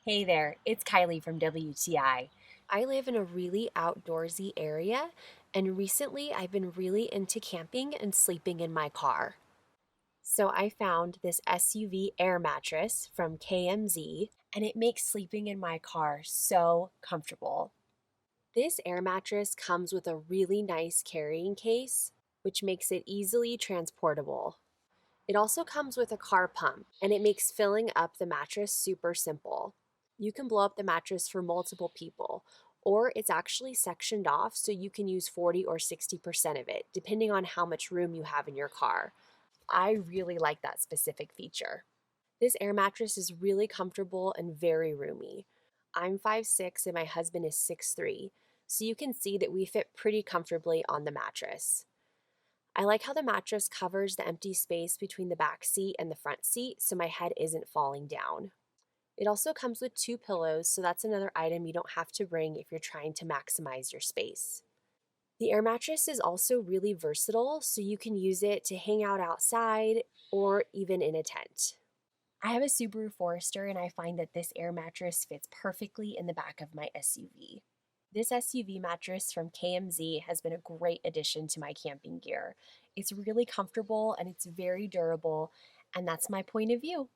Hey there, it's Kylie from WTI. I live in a really outdoorsy area, and recently I've been really into camping and sleeping in my car. So I found this SUV air mattress from KMZ, and it makes sleeping in my car so comfortable. This air mattress comes with a really nice carrying case, which makes it easily transportable. It also comes with a car pump, and it makes filling up the mattress super simple. You can blow up the mattress for multiple people, or it's actually sectioned off so you can use 40 or 60% of it, depending on how much room you have in your car. I really like that specific feature. This air mattress is really comfortable and very roomy. I'm 5'6" and my husband is 6'3", so you can see that we fit pretty comfortably on the mattress. I like how the mattress covers the empty space between the back seat and the front seat so my head isn't falling down. It also comes with two pillows, so that's another item you don't have to bring if you're trying to maximize your space. The air mattress is also really versatile, so you can use it to hang out outside or even in a tent. I have a Subaru Forester and I find that this air mattress fits perfectly in the back of my SUV. This SUV mattress from KMZ has been a great addition to my camping gear. It's really comfortable and it's very durable, and that's my point of view.